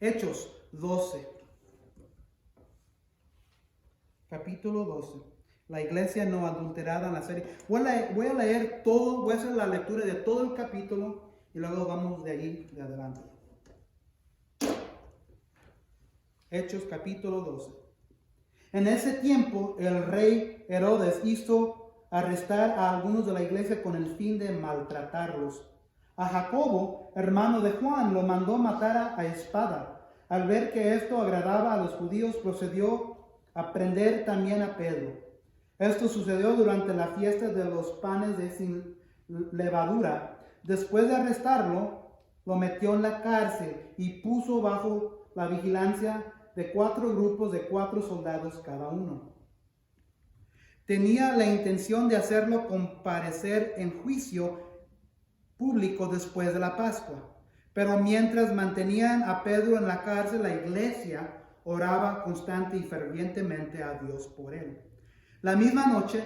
Hechos 12. Capítulo 12. La iglesia no adulterada en la serie. Voy a leer todo, voy a hacer la lectura de todo el capítulo y luego vamos de ahí de adelante. Hechos capítulo 12. En ese tiempo el rey Herodes hizo arrestar a algunos de la iglesia con el fin de maltratarlos. A Jacobo, hermano de Juan, lo mandó matar a espada. Al ver que esto agradaba a los judíos, procedió a prender también a Pedro. Esto sucedió durante la fiesta de los panes de sin levadura. Después de arrestarlo, lo metió en la cárcel y puso bajo la vigilancia de 4 grupos de 4 soldados cada uno. Tenía la intención de hacerlo comparecer en juicio público después de la Pascua. Pero mientras mantenían a Pedro en la cárcel, la iglesia oraba constante y fervientemente a Dios por él. La misma noche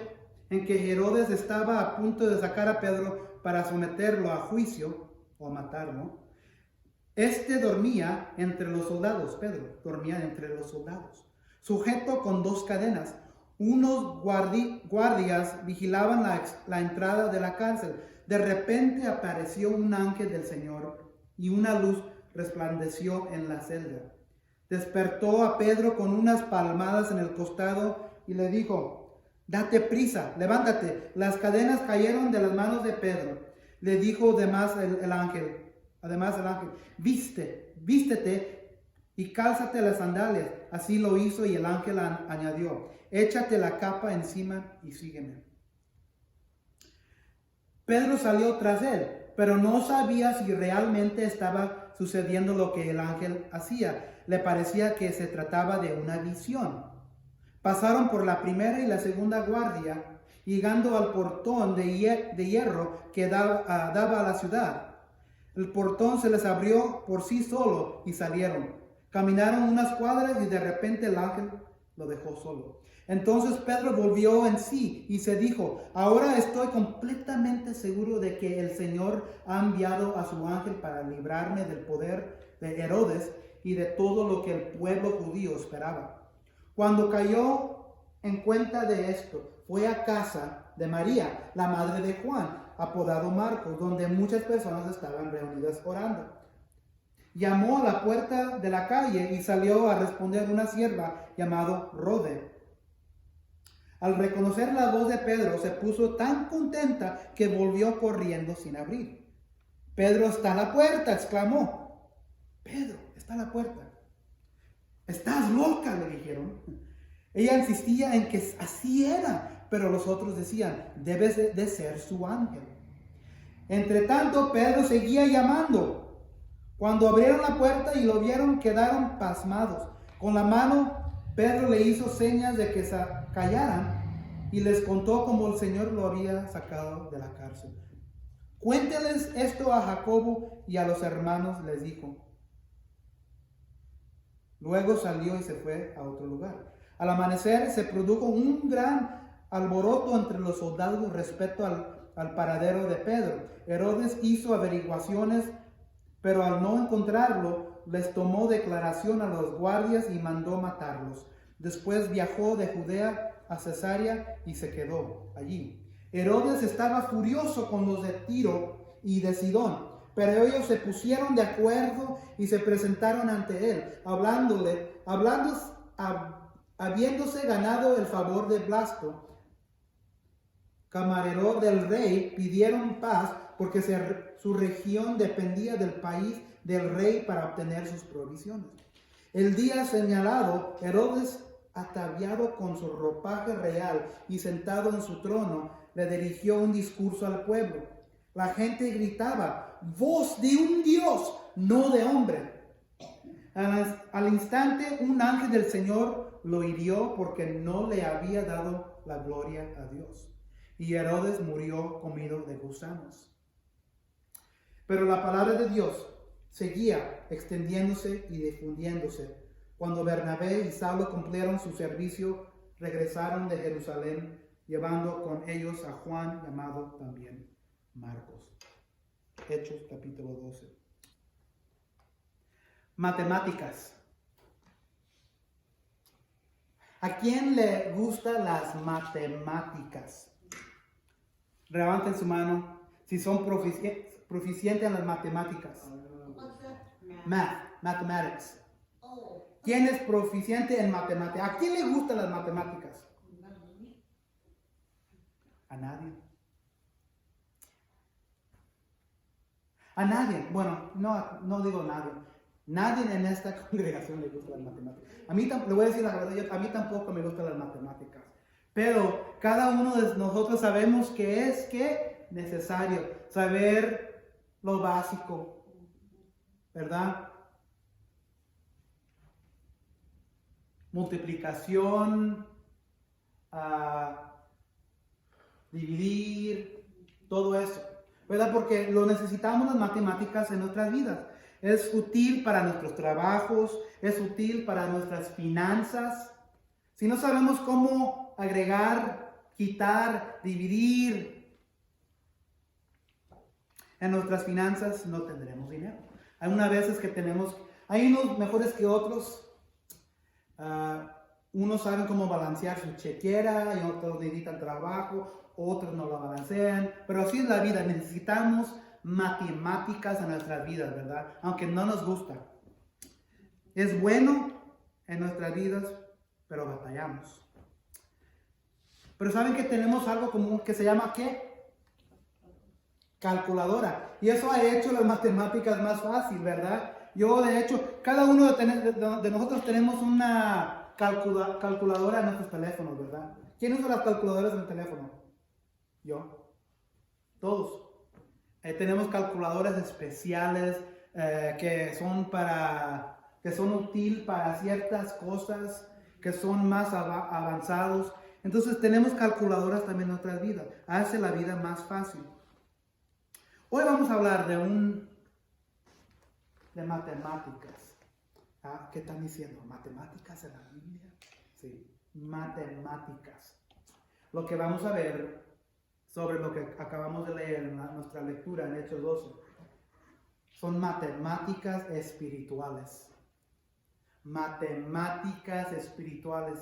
en que Herodes estaba a punto de sacar a Pedro para someterlo a juicio o a matarlo, este dormía entre los soldados. Pedro dormía entre los soldados, sujeto con 2 cadenas. Unos guardias vigilaban la entrada de la cárcel. De repente apareció un ángel del Señor y una luz resplandeció en la celda. Despertó a Pedro con unas palmadas en el costado y le dijo: date prisa, levántate. Las cadenas cayeron de las manos de Pedro. Le dijo además el ángel, vístete y cálzate las sandalias. Así lo hizo y el ángel añadió: échate la capa encima y sígueme. Pedro salió tras él, pero no sabía si realmente estaba sucediendo lo que el ángel hacía. Le parecía que se trataba de una visión. Pasaron por la primera y la segunda guardia, llegando al portón de hierro que daba a la ciudad. El portón se les abrió por sí solo y salieron. Caminaron unas cuadras y de repente el ángel lo dejó solo. Entonces Pedro volvió en sí y se dijo: ahora estoy completamente seguro de que el Señor ha enviado a su ángel para librarme del poder de Herodes y de todo lo que el pueblo judío esperaba. Cuando cayó en cuenta de esto, fue a casa de María, la madre de Juan, apodado Marcos, donde muchas personas estaban reunidas orando. Llamó a la puerta de la calle y salió a responder una sierva llamada Rode. Al reconocer la voz de Pedro, se puso tan contenta que volvió corriendo sin abrir. Pedro está a la puerta, exclamó. Pedro está a la puerta. Estás loca, le dijeron. Ella insistía en que así era, pero los otros decían: debes de ser su ángel. Entre tanto, Pedro seguía llamando. Cuando abrieron la puerta y lo vieron, quedaron pasmados. Con la mano, Pedro le hizo señas de que se callaran y les contó cómo el Señor lo había sacado de la cárcel. Cuénteles esto a Jacobo y a los hermanos, les dijo. Luego salió y se fue a otro lugar. Al amanecer se produjo un gran alboroto entre los soldados respecto al paradero de Pedro. Herodes hizo averiguaciones, pero al no encontrarlo, les tomó declaración a los guardias y mandó matarlos. Después viajó de Judea a Cesarea y se quedó allí. Herodes estaba furioso con los de Tiro y de Sidón, pero ellos se pusieron de acuerdo y se presentaron ante él, habiéndose ganado el favor de Blasto, camarero del rey, pidieron paz porque su región dependía del país del rey para obtener sus provisiones. El día señalado, Herodes, ataviado con su ropaje real y sentado en su trono, le dirigió un discurso al pueblo. La gente gritaba: voz de un Dios, no de hombre. Al instante, un ángel del Señor lo hirió porque no le había dado la gloria a Dios. Y Herodes murió comido de gusanos. Pero la palabra de Dios seguía extendiéndose y difundiéndose. Cuando Bernabé y Saulo cumplieron su servicio, regresaron de Jerusalén, llevando con ellos a Juan, llamado también Marcos. Hechos capítulo 12. Matemáticas. ¿A quién le gustan las matemáticas? Levanten su mano si son proficientes en las matemáticas. Mathematics. ¿Quién es proficiente en matemáticas? ¿A quién le gustan las matemáticas? A nadie. A nadie. Bueno, no digo nadie. Nadie en esta congregación le gusta las matemáticas. A mí, le voy a decir la verdad, a mí tampoco me gustan las matemáticas. Pero cada uno de nosotros sabemos que es necesario saber lo básico, ¿verdad? Multiplicación, dividir, todo eso, ¿verdad? Porque lo necesitamos las matemáticas en nuestras vidas. Es útil para nuestros trabajos, es útil para nuestras finanzas. Si no sabemos cómo agregar, quitar, dividir en nuestras finanzas, no tendremos dinero. Hay unas veces que hay unos mejores que otros. Unos saben cómo balancear su chequera y otros necesitan trabajo, otros no lo balancean. Pero así es la vida, necesitamos matemáticas en nuestras vidas, ¿verdad? Aunque no nos gusta. Es bueno en nuestras vidas, pero batallamos. Pero ¿saben que tenemos algo común que se llama qué? Calculadora. Y eso ha hecho las matemáticas más fácil, ¿verdad? Yo, de hecho, cada uno de nosotros tenemos una calculadora en nuestros teléfonos, ¿verdad? ¿Quién usa las calculadoras en el teléfono? Yo. Todos. Tenemos calculadoras especiales que son útiles para ciertas cosas, que son más avanzados. Entonces tenemos calculadoras también en nuestras vidas. Hace la vida más fácil. Hoy vamos a hablar de matemáticas. ¿Qué están diciendo? ¿Matemáticas en la Biblia? Sí, matemáticas. Lo que vamos a ver sobre lo que acabamos de leer en nuestra lectura en Hechos 12 son matemáticas espirituales. Matemáticas espirituales.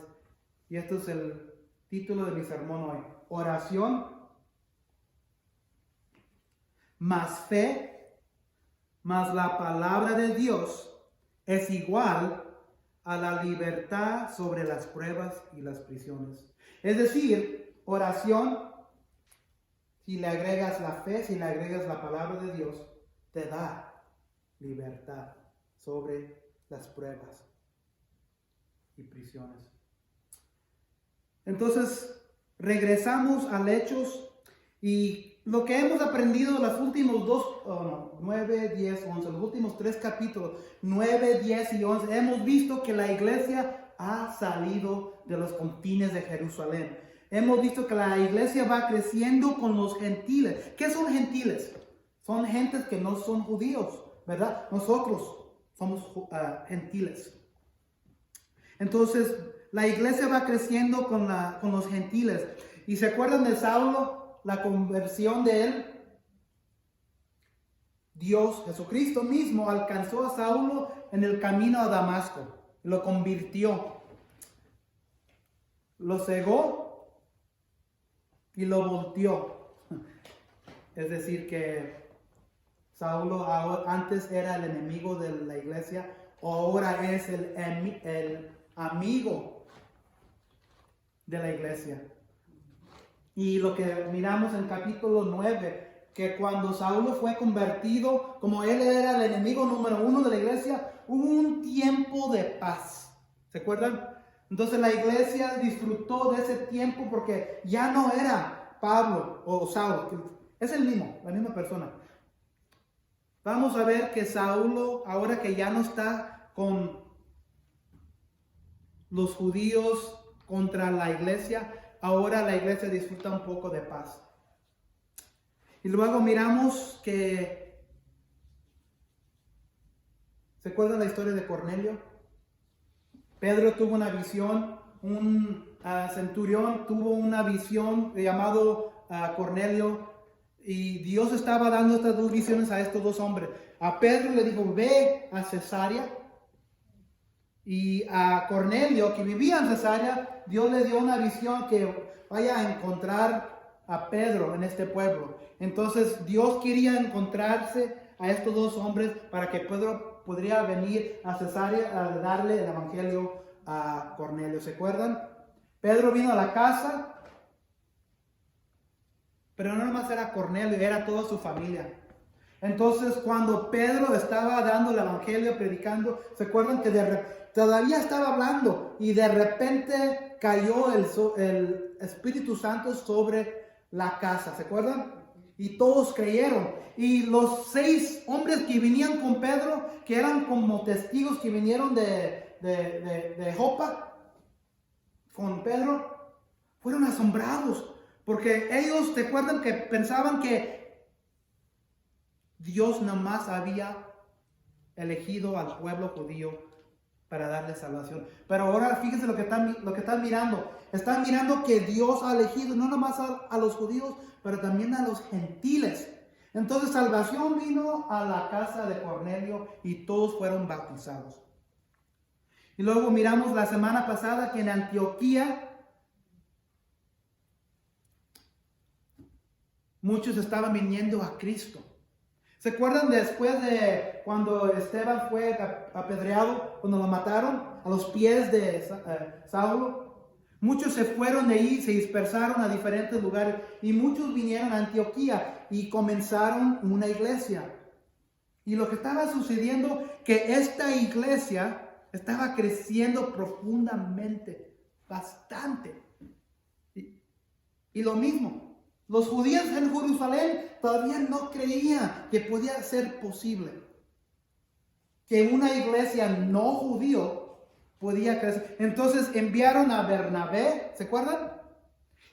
Y esto es el título de mi sermón hoy. Oración más fe más la palabra de Dios es igual a la libertad sobre las pruebas y las prisiones. Es decir, oración, si le agregas la fe, si le agregas la palabra de Dios, te da libertad sobre las pruebas y prisiones. Entonces, regresamos al Hechos y lo que hemos aprendido en los últimos 9, 10, 11, los últimos 3 capítulos, 9, 10 y 11, hemos visto que la iglesia ha salido de los confines de Jerusalén. Hemos visto que la iglesia va creciendo con los gentiles. ¿Qué son gentiles? Son gentes que no son judíos, ¿verdad? Nosotros somos gentiles. Entonces, la iglesia va creciendo con los gentiles. ¿Y se acuerdan de Saulo? La conversión de él. Dios, Jesucristo mismo, alcanzó a Saulo en el camino a Damasco. Lo convirtió. Lo cegó y lo volteó. Es decir, que Saulo antes era el enemigo de la iglesia, ahora es el amigo de la iglesia. Y lo que miramos en capítulo 9, que cuando Saulo fue convertido, como él era el enemigo número 1 de la iglesia, hubo un tiempo de paz. ¿Se acuerdan? Entonces la iglesia disfrutó de ese tiempo porque ya no era Pablo o Saulo, es el mismo, la misma persona. Vamos a ver que Saulo, ahora que ya no está con los judíos contra la iglesia, ahora la iglesia disfruta un poco de paz. Y luego miramos que, ¿se acuerdan la historia de Cornelio? Pedro tuvo una visión, un centurión tuvo una visión llamado Cornelio, y Dios estaba dando estas dos visiones a estos dos hombres. A Pedro le dijo, ve a Cesarea, Y a Cornelio, que vivía en Cesarea, Dios le dio una visión que vaya a encontrar a Pedro en este pueblo. Entonces Dios quería encontrarse a estos dos hombres para que Pedro podría venir a Cesarea a darle el evangelio a Cornelio. ¿Se acuerdan? Pedro vino a la casa, pero no nomás era Cornelio, era toda su familia. Entonces, cuando Pedro estaba dando el evangelio, predicando, ¿se acuerdan que todavía estaba hablando y de repente cayó el Espíritu Santo sobre la casa? ¿Se acuerdan? Y todos creyeron. Y los 6 hombres que venían con Pedro, que eran como testigos que vinieron de Jopa con Pedro, fueron asombrados. Porque ellos, ¿te acuerdan que pensaban que Dios nomás había elegido al pueblo judío para darle salvación? Pero ahora fíjense lo que están mirando. Están mirando que Dios ha elegido no nomás a los judíos, pero también a los gentiles. Entonces salvación vino a la casa de Cornelio y todos fueron bautizados. Y luego miramos la semana pasada que en Antioquía muchos estaban viniendo a Cristo. ¿Se acuerdan después de cuando Esteban fue apedreado, cuando lo mataron a los pies de Saulo? Muchos se fueron de ahí, se dispersaron a diferentes lugares y muchos vinieron a Antioquía y comenzaron una iglesia. Y lo que estaba sucediendo, que esta iglesia estaba creciendo profundamente, bastante. Y lo mismo. Los judíos en Jerusalén todavía no creían que podía ser posible que una iglesia no judío podía crecer. Entonces enviaron a Bernabé, ¿se acuerdan?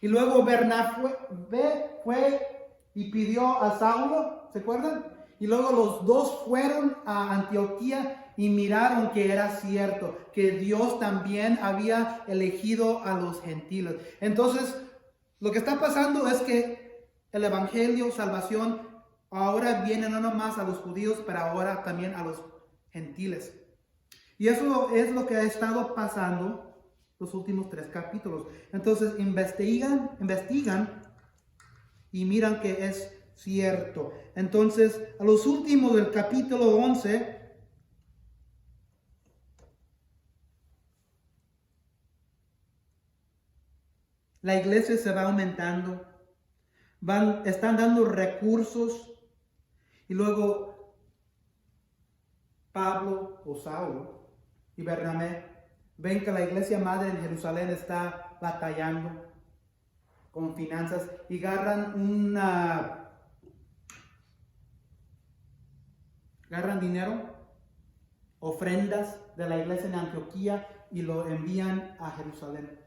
Y luego Bernabé fue y pidió a Saulo, ¿se acuerdan? Y luego los dos fueron a Antioquía y miraron que era cierto, que Dios también había elegido a los gentiles. Entonces, lo que está pasando es que el evangelio, salvación, ahora viene no nomás a los judíos, pero ahora también a los gentiles. Y eso es lo que ha estado pasando los últimos 3 capítulos. Entonces investigan y miran que es cierto. Entonces, a los últimos del capítulo 11, la iglesia se va aumentando, están dando recursos y luego Pablo o Saulo y Bernabé ven que la iglesia madre en Jerusalén está batallando con finanzas y agarran dinero, ofrendas de la iglesia en Antioquía y lo envían a Jerusalén.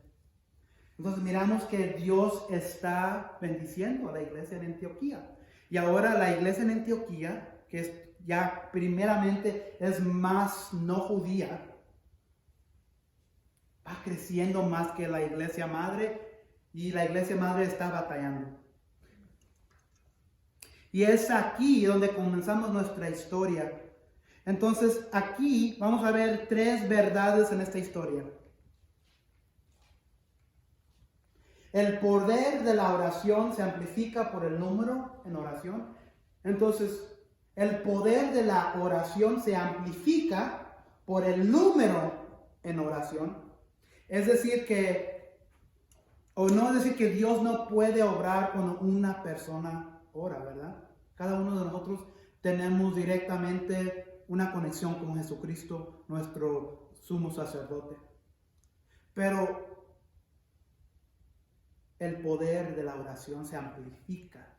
Entonces miramos que Dios está bendiciendo a la iglesia en Antioquía. Y ahora la iglesia en Antioquía, que es ya primeramente es más no judía, va creciendo más que la iglesia madre y la iglesia madre está batallando. Y es aquí donde comenzamos nuestra historia. Entonces aquí vamos a ver 3 verdades en esta historia. El poder de la oración se amplifica por el número en oración. Entonces, el poder de la oración se amplifica por el número en oración. Es decir no es decir que Dios no puede obrar cuando una persona ora, ¿verdad? Cada uno de nosotros tenemos directamente una conexión con Jesucristo, nuestro sumo sacerdote. Pero el poder de la oración se amplifica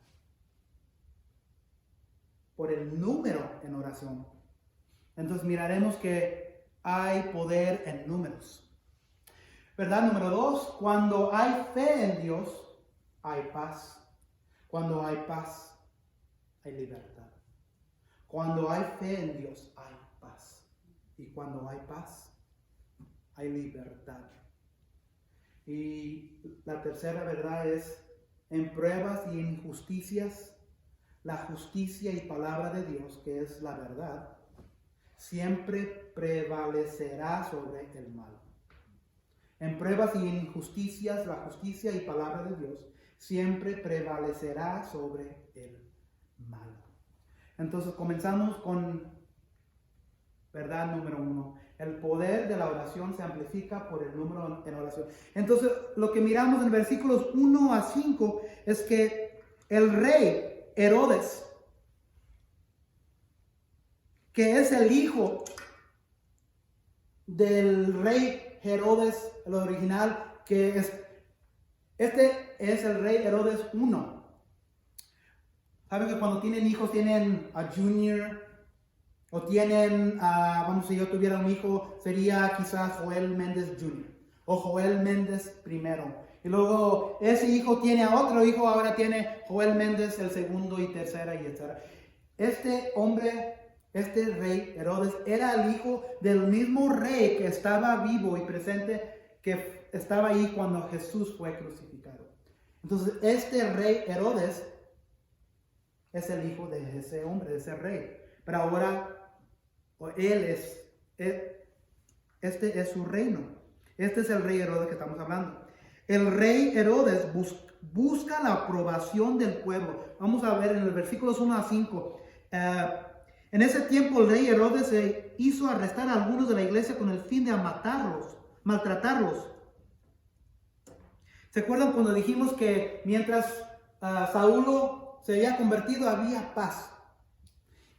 por el número en oración. Entonces miraremos que hay poder en números. ¿Verdad? Número 2, cuando hay fe en Dios, hay paz. Cuando hay paz, hay libertad. Cuando hay fe en Dios, hay paz. Y cuando hay paz, hay libertad. Y la tercera verdad es, en pruebas y en injusticias, la justicia y palabra de Dios, que es la verdad, siempre prevalecerá sobre el mal. En pruebas y injusticias, la justicia y palabra de Dios siempre prevalecerá sobre el mal. Entonces comenzamos con verdad número 1. El poder de la oración se amplifica por el número en oración. Entonces lo que miramos en versículos 1 a 5 es que el rey Herodes, que es el hijo del rey Herodes, el original, este es el rey Herodes I. Saben que cuando tienen hijos tienen a Junior, o tienen, vamos, si yo tuviera un hijo, sería quizás Joel Méndez Jr. o Joel Méndez I. Y luego ese hijo tiene a otro hijo, ahora tiene Joel Méndez el segundo y tercera y etc. Este hombre, este rey Herodes, era el hijo del mismo rey que estaba vivo y presente, que estaba ahí cuando Jesús fue crucificado. Entonces este rey Herodes es el hijo de ese hombre, de ese rey. Pero ahora este es su reino. Este es el rey Herodes que estamos hablando. El rey Herodes busca la aprobación del pueblo. Vamos a ver en los versículos 1 a 5. En ese tiempo el rey Herodes se hizo arrestar a algunos de la iglesia con el fin de maltratarlos. ¿Se acuerdan cuando dijimos que mientras Saulo se había convertido había paz?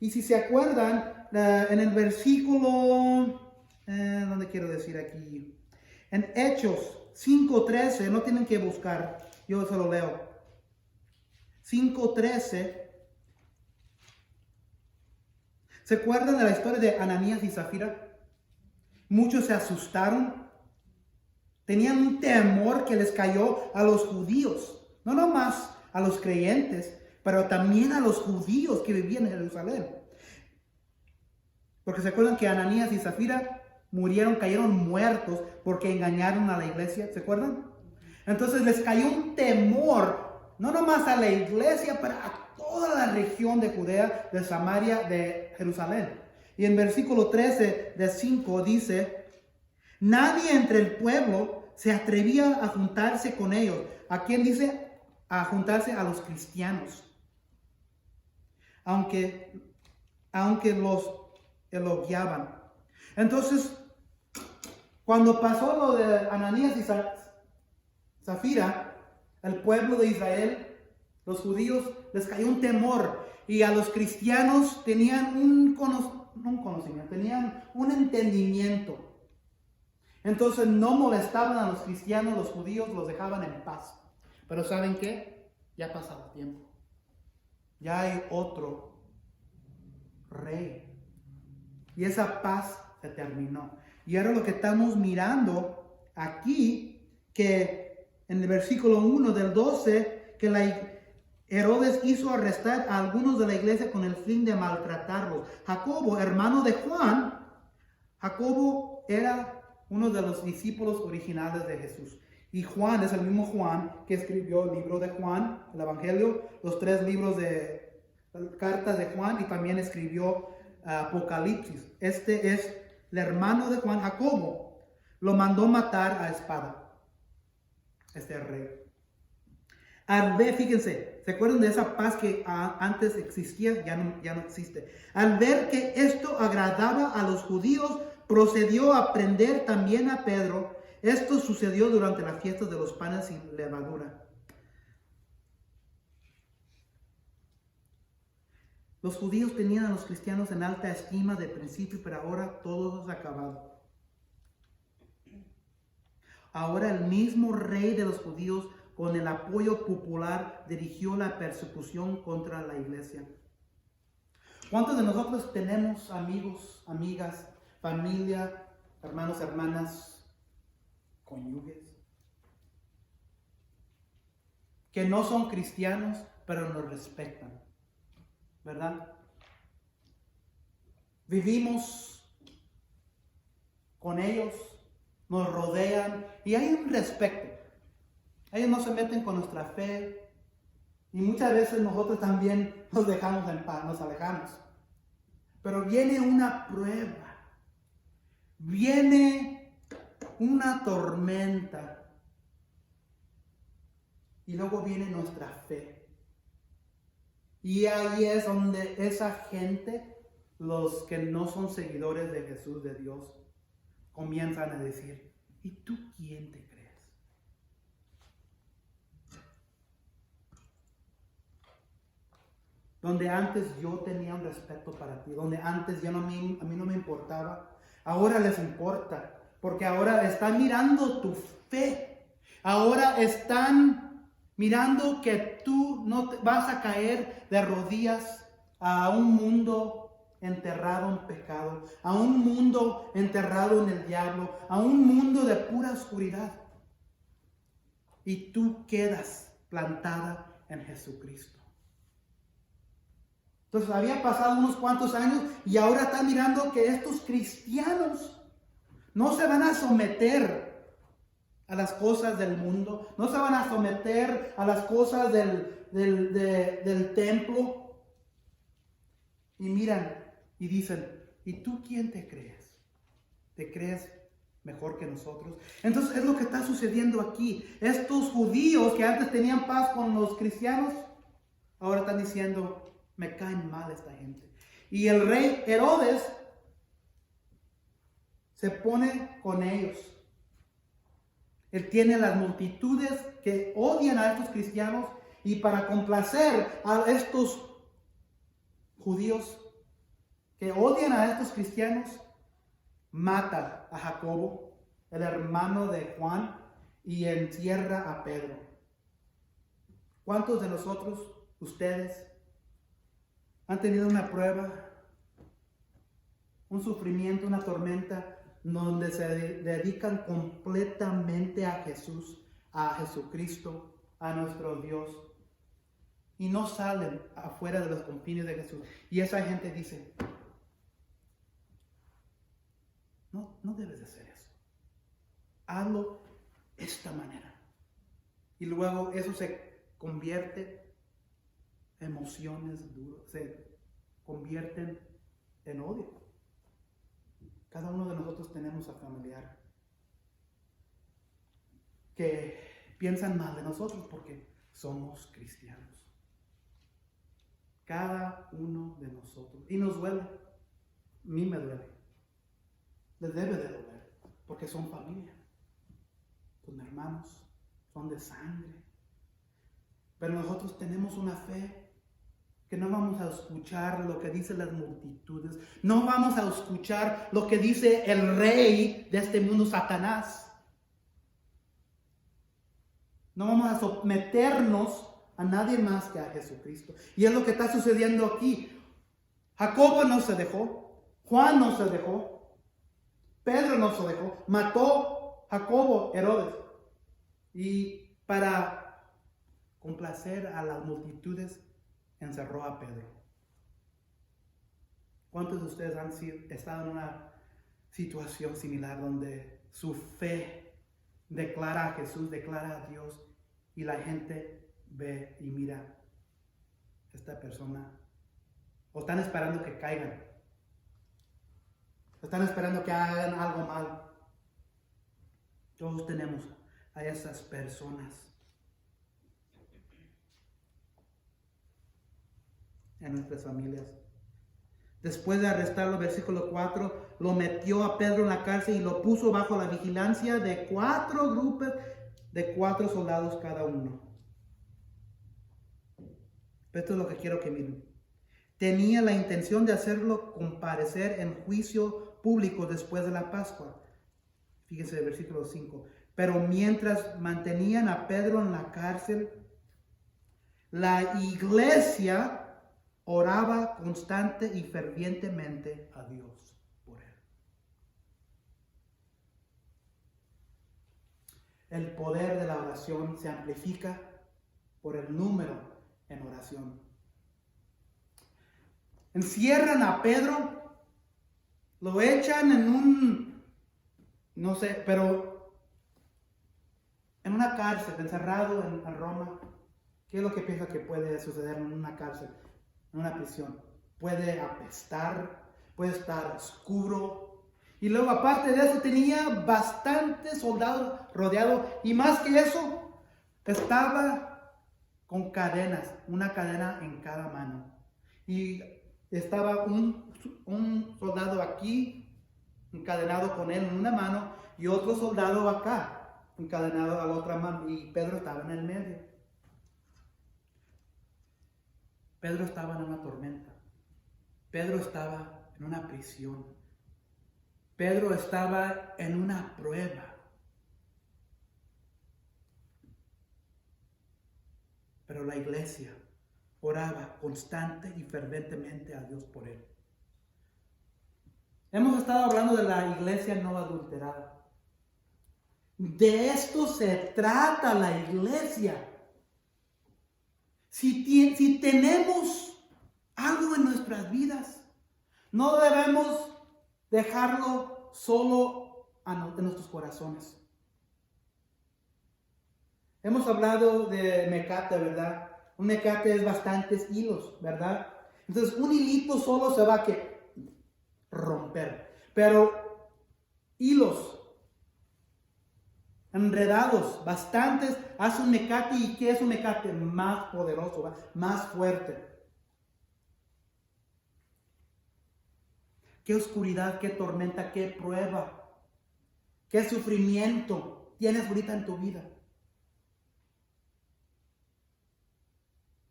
Y si se acuerdan, en el versículo, ¿dónde quiero decir aquí? En Hechos 5:13, no tienen que buscar, yo se lo leo. 5:13. ¿Se acuerdan de la historia de Ananías y Zafira? Muchos se asustaron. Tenían un temor que les cayó a los judíos. No nomás a los creyentes, pero también a los judíos que vivían en Jerusalén. Porque se acuerdan que Ananías y Zafira cayeron muertos porque engañaron a la iglesia. ¿Se acuerdan? Entonces les cayó un temor, no nomás a la iglesia, pero a toda la región de Judea, de Samaria, de Jerusalén. Y en versículo 13 de 5 dice: nadie entre el pueblo se atrevía a juntarse con ellos. ¿A quién dice? A juntarse a los cristianos. Aunque los elogiaban. Entonces, cuando pasó lo de Ananías y Zafira, el pueblo de Israel, los judíos, les cayó un temor, y a los cristianos tenían un conocimiento, tenían un entendimiento. Entonces no molestaban a los cristianos, los judíos los dejaban en paz. Pero ¿saben qué? Ya ha pasado tiempo. Ya hay otro rey. Y esa paz se terminó. Y ahora lo que estamos mirando aquí, que en el versículo 1 del 12, que Herodes hizo arrestar a algunos de la iglesia con el fin de maltratarlos. Jacobo, hermano de Juan, Jacobo era uno de los discípulos originales de Jesús. Y Juan es el mismo Juan que escribió el libro de Juan, el Evangelio, los 3 libros de cartas de Juan, y también escribió Apocalipsis. Este es el hermano de Juan, Jacobo. Lo mandó matar a espada, este rey. Al ver, fíjense, ¿se acuerdan de esa paz que antes existía? Ya no existe. Al ver que esto agradaba a los judíos, procedió a prender también a Pedro. Esto sucedió durante la fiesta de los panes sin levadura. Los judíos tenían a los cristianos en alta estima de principio, pero ahora todo se ha acabado. Ahora el mismo rey de los judíos, con el apoyo popular, dirigió la persecución contra la iglesia. ¿Cuántos de nosotros tenemos amigos, amigas, familia, hermanos, hermanas, cónyuges, que no son cristianos, pero nos respetan? ¿Verdad? Vivimos con ellos, nos rodean y hay un respeto. Ellos no se meten con nuestra fe y muchas veces nosotros también nos dejamos en paz, nos alejamos. Pero viene una prueba, viene una tormenta y luego viene nuestra fe. Y ahí es donde esa gente, los que no son seguidores de Jesús, de Dios, comienzan a decir, ¿y tú quién te crees? Donde antes yo tenía un respeto para ti, donde antes a mí no me importaba, ahora les importa, porque ahora están mirando tu fe, ahora están mirando que tú no te vas a caer de rodillas a un mundo enterrado en pecado, a un mundo enterrado en el diablo, a un mundo de pura oscuridad. Y tú quedas plantada en Jesucristo. Entonces había pasado unos cuantos años y ahora están mirando que estos cristianos no se van a someter a las cosas del mundo, no se van a someter a las cosas del templo. Y miran y dicen, ¿y tú quién te crees? ¿Te crees mejor que nosotros? Entonces es lo que está sucediendo aquí. Estos judíos que antes tenían paz con los cristianos, ahora están diciendo, me caen mal esta gente. Y el rey Herodes se pone con ellos. Él tiene las multitudes que odian a estos cristianos y para complacer a estos judíos que odian a estos cristianos, mata a Jacobo, el hermano de Juan, y encierra a Pedro. ¿Cuántos de nosotros, ustedes, han tenido una prueba, un sufrimiento, una tormenta, donde se dedican completamente a Jesús, a Jesucristo, a nuestro Dios, y no salen afuera de los confines de Jesús? Y esa gente dice, no debes de hacer eso. Hazlo de esta manera. Y luego eso se convierte en emociones duras, se convierten en odio. Cada uno de nosotros tenemos a familiar que piensan mal de nosotros porque somos cristianos. Cada uno de nosotros. Y nos duele. A mí me duele. Les debe de doler. Porque son familia. Son hermanos. Son de sangre. Pero nosotros tenemos una fe que no vamos a escuchar lo que dicen las multitudes. No vamos a escuchar lo que dice el rey de este mundo, Satanás. No vamos a someternos a nadie más que a Jesucristo. Y es lo que está sucediendo aquí. Jacobo no se dejó. Juan no se dejó. Pedro no se dejó. Mató Jacobo Herodes. Y para complacer a las multitudes, encerró a Pedro. ¿Cuántos de ustedes han estado en una situación similar donde su fe declara a Jesús, declara a Dios, y la gente ve y mira esta persona, o están esperando que caigan, están esperando que hagan algo mal? Todos tenemos a esas personas en nuestras familias. Después de arrestarlo, versículo 4, lo metió a Pedro en la cárcel y lo puso bajo la vigilancia de 4 grupos de 4 soldados cada uno. Esto es lo que quiero que miren. Tenía la intención de hacerlo comparecer en juicio público después de la Pascua. Fíjense el versículo 5. Pero mientras mantenían a Pedro en la cárcel, la iglesia oraba constante y fervientemente a Dios por él. El poder de la oración se amplifica por el número en oración. Encierran a Pedro, lo echan en no sé, pero en una cárcel, encerrado en Roma. ¿Qué es lo que piensa que puede suceder en una cárcel? En una prisión? Puede apestar, puede estar oscuro. Y luego aparte de eso tenía bastantes soldados rodeados. Y más que eso, estaba con cadenas, una cadena en cada mano. Y estaba un soldado aquí, encadenado con él en una mano, y otro soldado acá, encadenado a la otra mano. Y Pedro estaba en el medio. Pedro estaba en una tormenta. Pedro estaba en una prisión. Pedro estaba en una prueba. Pero la iglesia oraba constante y ferventemente a Dios por él. Hemos estado hablando de la iglesia no adulterada. De esto se trata la iglesia. Si tenemos algo en nuestras vidas, no debemos dejarlo solo en nuestros corazones. Hemos hablado de mecate, ¿verdad? Un mecate es bastantes hilos, ¿verdad? Entonces un hilito solo se va a romper. Pero hilos enredados, bastantes, hace un mecate. ¿Y qué es un mecate? Más poderoso, ¿va? Más fuerte. Qué oscuridad, qué tormenta, qué prueba, qué sufrimiento tienes ahorita en tu vida.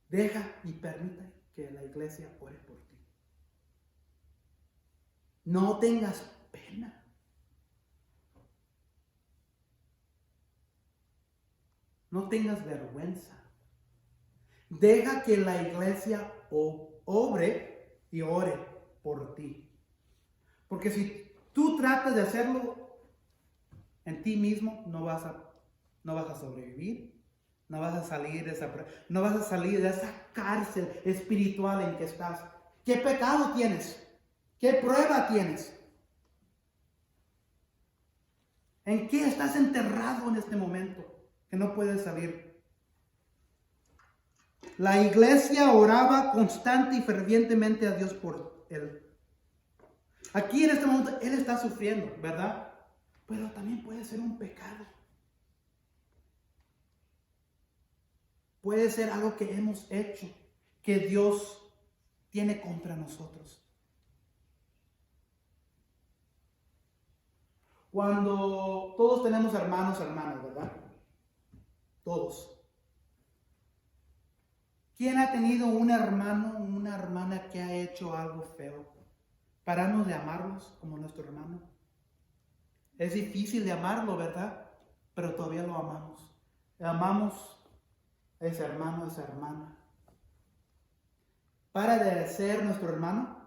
Deja y permite que la iglesia ore por ti. No tengas pena. No tengas vergüenza. Deja que la iglesia obre y ore por ti. Porque si tú tratas de hacerlo en ti mismo, no vas a sobrevivir. No vas a salir de esa cárcel espiritual en que estás. ¿Qué pecado tienes? ¿Qué prueba tienes? ¿En qué estás enterrado en este momento que no puedes salir? La iglesia oraba constante y fervientemente a Dios por él. Aquí en este momento él está sufriendo, ¿verdad? Pero también puede ser un pecado. Puede ser algo que hemos hecho, que Dios tiene contra nosotros. Cuando todos tenemos hermanos, ¿verdad? Todos. ¿Quién ha tenido un hermano o una hermana que ha hecho algo feo? ¿Paramos de amarlos como nuestro hermano? Es difícil de amarlo, ¿verdad? Pero todavía lo amamos. Amamos a ese hermano, a esa hermana. ¿Para de ser nuestro hermano?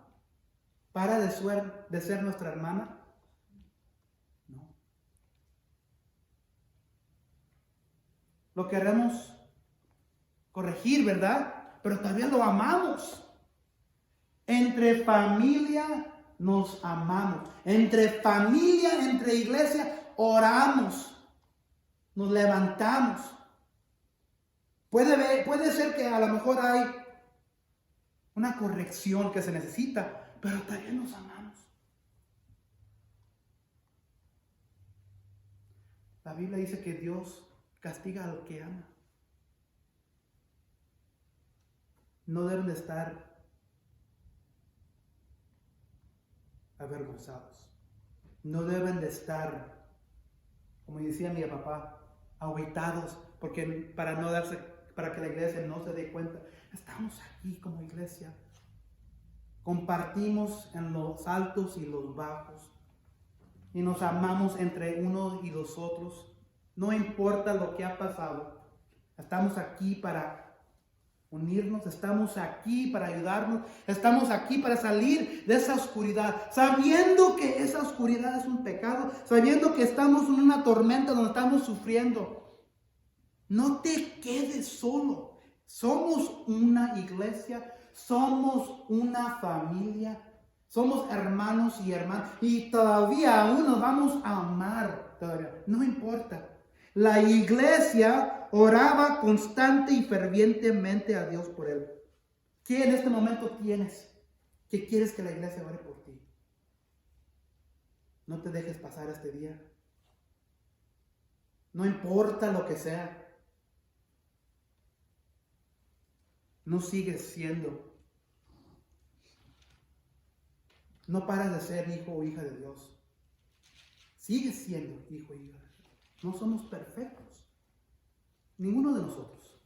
¿Para de ser nuestra hermana? No. Lo queremos corregir, ¿verdad? Pero todavía lo amamos. Entre familia nos amamos. Entre familia, entre iglesia, oramos. Nos levantamos. Puede ser que a lo mejor hay una corrección que se necesita, pero también nos amamos. La Biblia dice que Dios castiga al que ama. No deben de estar avergonzados. No deben de estar, como decía mi papá, ahuitados, porque para que la iglesia no se dé cuenta. Estamos aquí como iglesia. Compartimos en los altos y los bajos. Y nos amamos entre unos y los otros. No importa lo que ha pasado. Estamos aquí para unirnos, estamos aquí para ayudarnos, estamos aquí para salir de esa oscuridad, sabiendo que esa oscuridad es un pecado, sabiendo que estamos en una tormenta donde estamos sufriendo. No te quedes solo. Somos una iglesia, somos una familia, somos hermanos y hermanas, y todavía aún nos vamos a amar, todavía, no importa. La iglesia oraba constante y fervientemente a Dios por él. ¿Qué en este momento tienes que quieres que la iglesia ore por ti? No te dejes pasar este día. No importa lo que sea. No sigues siendo. No paras de ser hijo o hija de Dios. Sigues siendo hijo o hija de Dios. No somos perfectos. Ninguno de nosotros.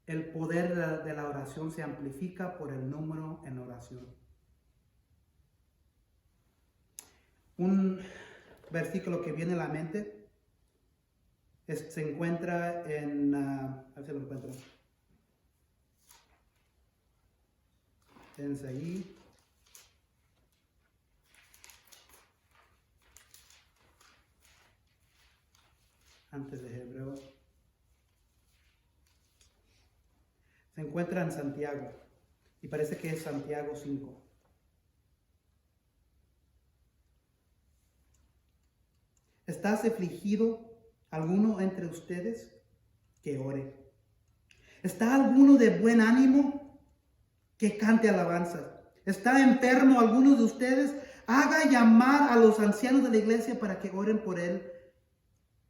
El poder de la oración se amplifica por el número en oración. Un versículo que viene a la mente se encuentra en, a ver si lo encuentro, en Isaí, antes de Hebreo, se encuentra en Santiago, y parece que es Santiago 5. ¿Estás afligido alguno entre ustedes? Que ore. ¿Está alguno de buen ánimo? Que cante alabanza. ¿Está enfermo alguno de ustedes? Haga llamar a los ancianos de la iglesia para que oren por él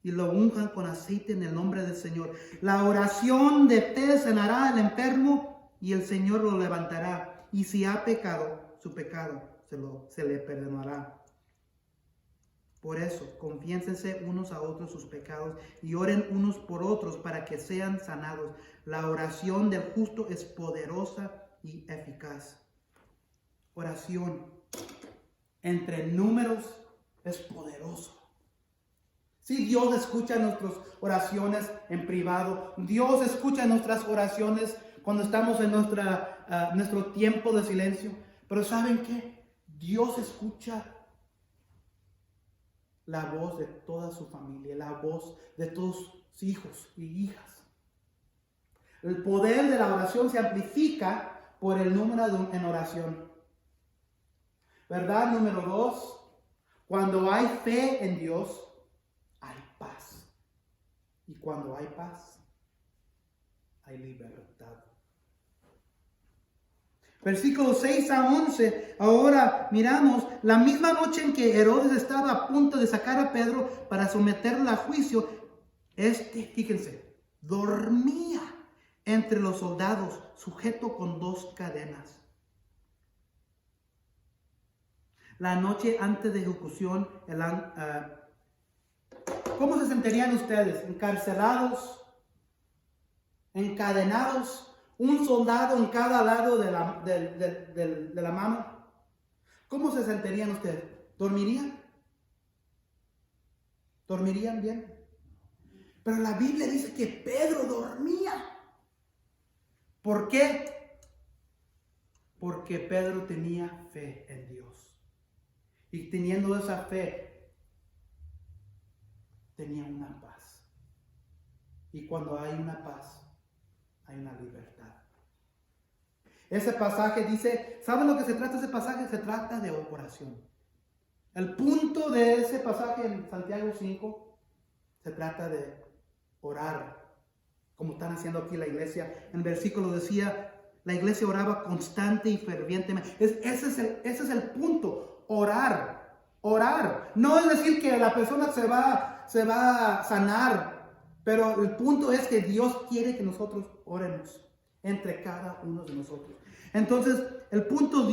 y lo unjan con aceite en el nombre del Señor. La oración de fe sanará al enfermo y el Señor lo levantará. Y si ha pecado, su pecado se le perdonará. Por eso, confiénsense unos a otros sus pecados y oren unos por otros para que sean sanados. La oración del justo es poderosa y eficaz. Oración entre números es poderoso. Sí, Dios escucha nuestras oraciones en privado. Dios escucha nuestras oraciones cuando estamos en nuestro tiempo de silencio. Pero ¿saben qué? Dios escucha la voz de toda su familia, la voz de todos sus hijos y hijas. El poder de la oración se amplifica por el número en oración. ¿Verdad? Número 2, cuando hay fe en Dios, hay paz. Y cuando hay paz, hay libertad. Versículos 6 a 11. Ahora miramos la misma noche en que Herodes estaba a punto de sacar a Pedro para someterlo a juicio. Fíjense, dormía entre los soldados, sujeto con 2 cadenas. La noche antes de ejecución, ¿cómo se sentirían ustedes? ¿Encarcelados? ¿Encadenados? Un soldado en cada lado de la mano. ¿Cómo se sentirían ustedes? ¿Dormirían? ¿Dormirían bien? Pero la Biblia dice que Pedro dormía. ¿Por qué? Porque Pedro tenía fe en Dios. Y teniendo esa fe, tenía una paz. Y cuando hay una paz, hay una libertad. Ese pasaje dice, ¿saben lo que se trata ese pasaje? Se trata de oración. El punto de ese pasaje en Santiago 5 se trata de orar, como están haciendo aquí la iglesia. En el versículo decía, la iglesia oraba constante y fervientemente. Ese es el punto, orar. No es decir que la persona se va a sanar, pero el punto es que Dios quiere que nosotros oremos entre cada uno de nosotros. Entonces, el punto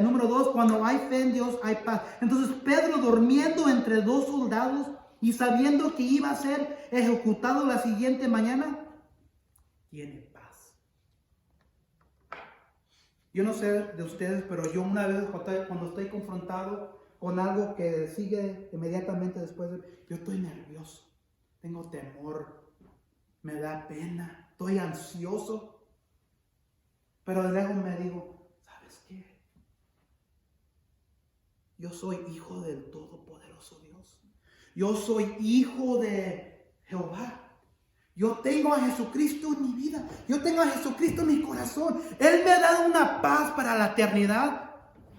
número 2, cuando hay fe en Dios, hay paz. Entonces, Pedro durmiendo entre 2 soldados y sabiendo que iba a ser ejecutado la siguiente mañana, tiene paz. Yo no sé de ustedes, pero yo una vez cuando estoy confrontado con algo que sigue inmediatamente después, yo estoy nervioso, tengo temor, me da pena, estoy ansioso. Pero de lejos me digo, ¿sabes qué? Yo soy hijo del Todopoderoso Dios. Yo soy hijo de Jehová. Yo tengo a Jesucristo en mi vida. Yo tengo a Jesucristo en mi corazón. Él me ha dado una paz para la eternidad.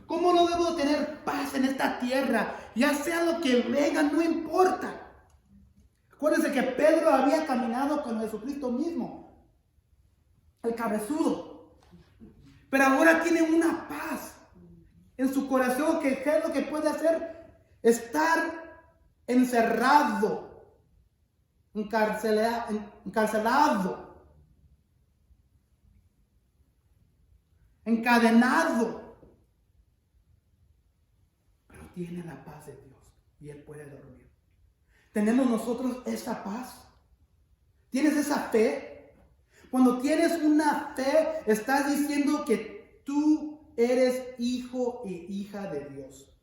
¿Cómo no debo tener paz en esta tierra? Ya sea lo que venga, no importa. Acuérdense que Pedro había caminado con Jesucristo mismo. el cabezudo. Pero ahora tiene una paz en su corazón, que ¿qué es lo que puede hacer? Estar encerrado, encarcelado, encadenado. Pero tiene la paz de Dios y él puede dormir. ¿Tenemos nosotros esa paz? ¿Tienes esa fe? Cuando tienes una fe, estás diciendo que tú eres hijo e hija de Dios.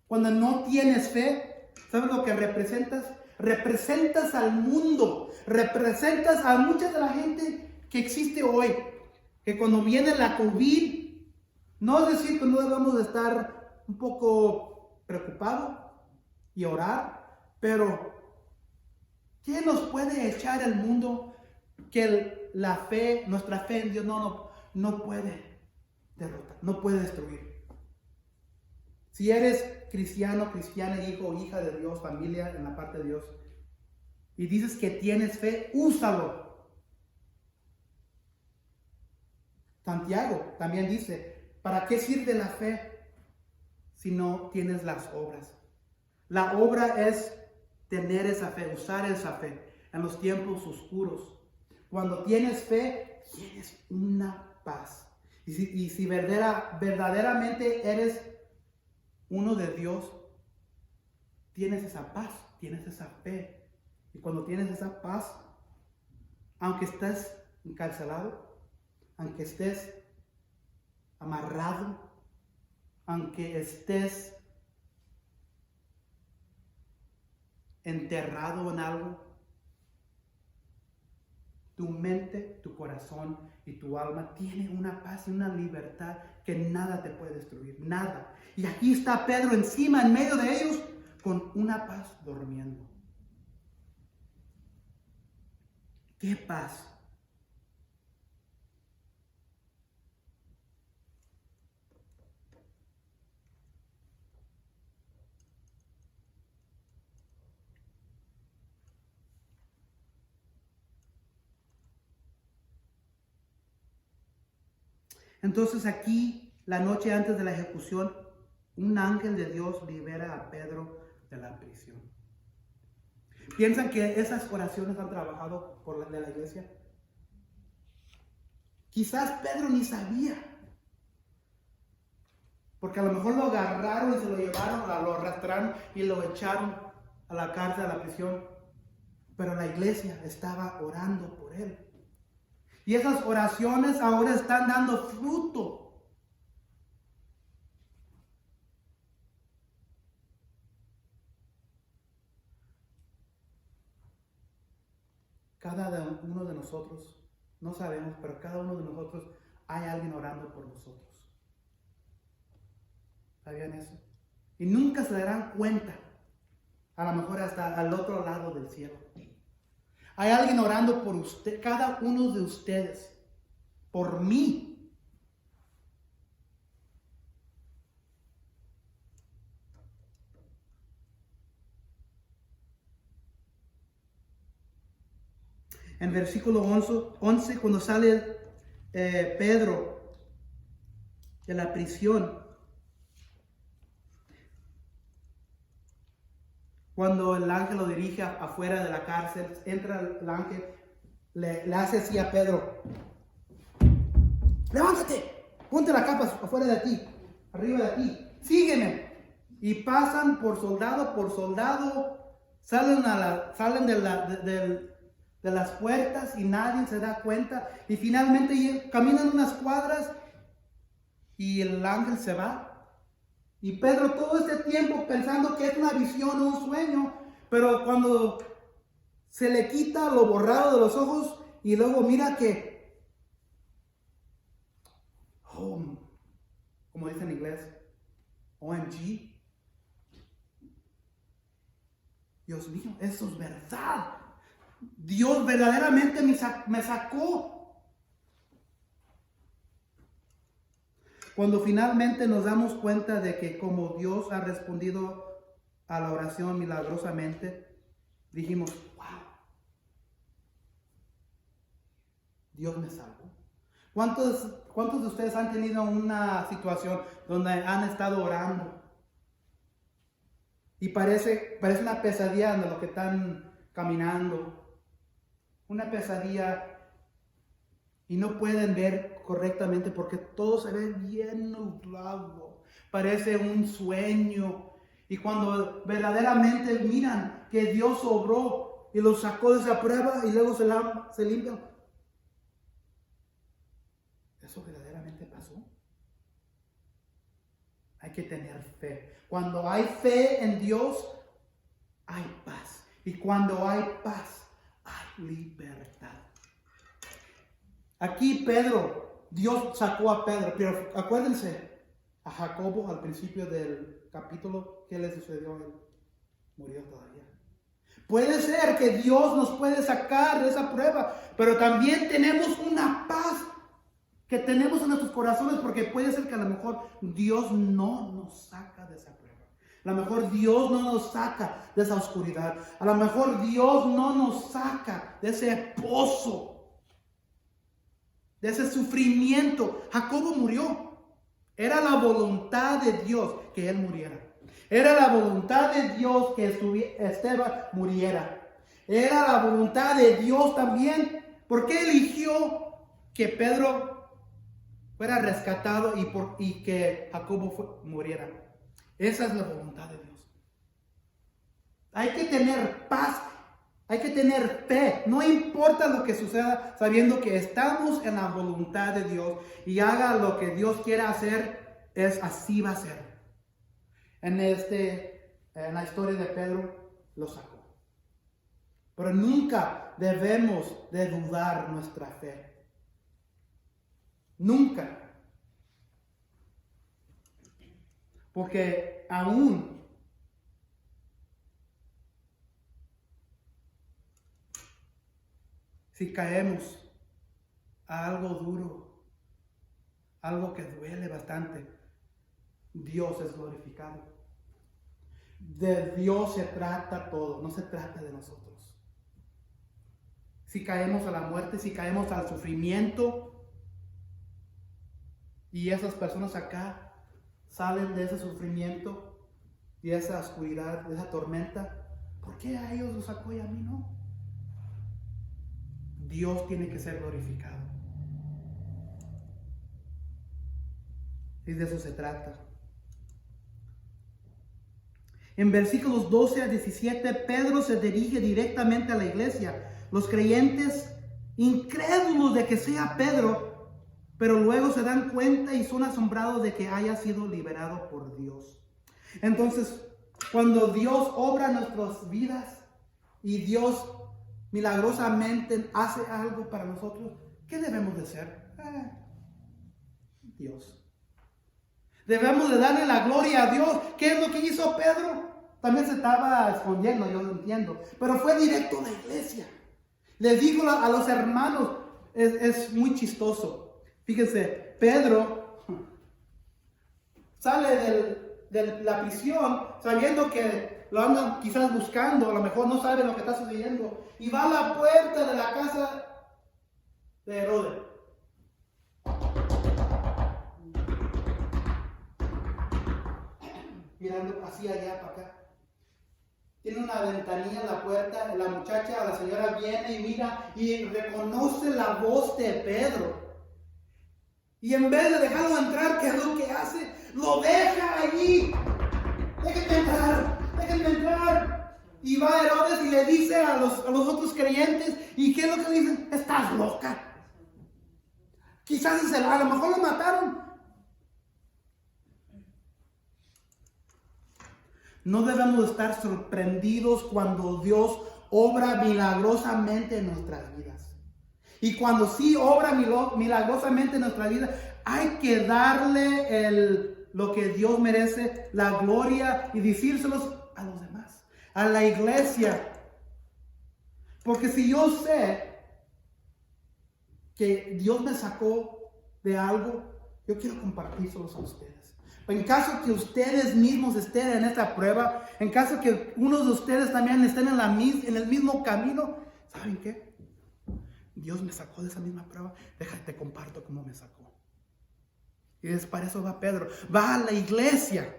Cuando no tienes fe, ¿sabes lo que representas? Representas al mundo, representas a mucha de la gente que existe hoy, que cuando viene la COVID, no es decir que no debemos de estar un poco preocupados y orar, pero ¿qué nos puede echar el mundo que la fe, nuestra fe en Dios no puede derrotar, no puede destruir? Si eres cristiano, cristiana, hijo o hija de Dios, familia en la parte de Dios, y dices que tienes fe, úsalo. Santiago también dice, ¿para qué sirve la fe si no tienes las obras? La obra es tener esa fe, usar esa fe en los tiempos oscuros. Cuando tienes fe, tienes una paz. Y si verdaderamente eres uno de Dios, tienes esa paz, tienes esa fe. Y cuando tienes esa paz, aunque estés encarcelado, aunque estés amarrado, aunque estés enterrado en algo, tu mente, tu corazón y tu alma tienen una paz y una libertad que nada te puede destruir, nada. Y aquí está Pedro encima, en medio de ellos, con una paz durmiendo. ¡Qué paz! Entonces aquí, la noche antes de la ejecución, un ángel de Dios libera a Pedro de la prisión. ¿Piensan que esas oraciones han trabajado por de la iglesia? Quizás Pedro ni sabía. Porque a lo mejor lo agarraron y se lo llevaron, lo arrastraron y lo echaron a la cárcel, a la prisión. Pero la iglesia estaba orando por él. Y esas oraciones ahora están dando fruto. Cada uno de nosotros, no sabemos, pero cada uno de nosotros hay alguien orando por nosotros. ¿Sabían eso? Y nunca se darán cuenta. A lo mejor hasta al otro lado del cielo. Hay alguien orando por usted, cada uno de ustedes, por mí. En versículo 11 cuando sale Pedro de la prisión, cuando el ángel lo dirige afuera de la cárcel, entra el ángel, le hace así a Pedro: levántate, ponte la capa afuera de ti, arriba de ti, sígueme. Y pasan por soldado, salen de las puertas y nadie se da cuenta. Y finalmente caminan unas cuadras y el ángel se va. Y Pedro todo este tiempo pensando que es una visión o un sueño, pero cuando se le quita lo borrado de los ojos y luego mira que, como dice en inglés, OMG, Dios mío, eso es verdad. Dios verdaderamente me sacó. Cuando finalmente nos damos cuenta de que como Dios ha respondido a la oración milagrosamente, dijimos: wow, Dios me salvó. ¿Cuántos de ustedes han tenido una situación donde han estado orando y parece una pesadilla de lo que están caminando? Una pesadilla y no pueden ver correctamente porque todo se ve bien nublado. Parece un sueño. Y cuando verdaderamente miran que Dios obró y los sacó de esa prueba y luego se limpian. ¿Eso verdaderamente pasó? Hay que tener fe. Cuando hay fe en Dios, hay paz. Y cuando hay paz, hay libertad. Aquí Dios sacó a Pedro, pero acuérdense, a Jacobo al principio del capítulo, ¿qué le sucedió a él? Murió todavía. Puede ser que Dios nos puede sacar de esa prueba, pero también tenemos una paz que tenemos en nuestros corazones, porque puede ser que a lo mejor Dios no nos saca de esa prueba. A lo mejor Dios no nos saca de esa oscuridad. A lo mejor Dios no nos saca de ese pozo, de ese sufrimiento. Jacobo murió. Era la voluntad de Dios que él muriera. Era la voluntad de Dios que Esteban muriera. Era la voluntad de Dios también. ¿Por qué eligió que Pedro fuera rescatado y que Jacobo muriera? Esa es la voluntad de Dios. Hay que tener paz, hay que tener fe. No importa lo que suceda, sabiendo que estamos en la voluntad de Dios y haga lo que Dios quiera hacer, así va a ser. En la historia de Pedro lo sacó. Pero nunca debemos de dudar nuestra fe. Nunca. Porque aún si caemos a algo duro, algo que duele bastante, Dios es glorificado. De Dios se trata todo, no se trata de nosotros. Si caemos a la muerte, si caemos al sufrimiento, y esas personas acá salen de ese sufrimiento y esa oscuridad, de esa tormenta, ¿por qué a ellos los sacó y a mí no? Dios tiene que ser glorificado. Y de eso se trata. En versículos 12 a 17, Pedro se dirige directamente a la iglesia. Los creyentes, incrédulos de que sea Pedro, pero luego se dan cuenta y son asombrados de que haya sido liberado por Dios. Entonces, cuando Dios obra en nuestras vidas y Dios milagrosamente hace algo para nosotros, ¿qué debemos de hacer? Dios. Debemos de darle la gloria a Dios. ¿Qué es lo que hizo Pedro? También se estaba escondiendo, yo lo entiendo, pero fue directo a la iglesia. Le dijo a los hermanos, es muy chistoso. Fíjense, Pedro sale de la prisión sabiendo que lo andan quizás buscando, a lo mejor no sabe lo que está sucediendo, y va a la puerta de la casa de Herodes. Mirando así allá para acá. Tiene una ventanilla en la puerta, la muchacha, la señora viene y mira y reconoce la voz de Pedro. Y en vez de dejarlo entrar, ¿qué es lo que hace? Lo deja allí. Déjenme entrar. Y va Herodes y le dice a los otros creyentes, ¿y qué es lo que dicen? Estás loca. Quizás a lo mejor lo mataron. No debemos estar sorprendidos cuando Dios obra milagrosamente en nuestras vidas. Y cuando sí obra milagrosamente en nuestra vida, hay que darle lo que Dios merece, la gloria, y decírselos a los demás, a la iglesia. Porque si yo sé que Dios me sacó de algo, yo quiero compartírselos a ustedes. En caso que ustedes mismos estén en esta prueba, en caso que uno de ustedes también estén en el mismo camino, ¿saben qué? Dios me sacó de esa misma prueba. Déjate, te comparto cómo me sacó. Y es para eso va Pedro. Va a la iglesia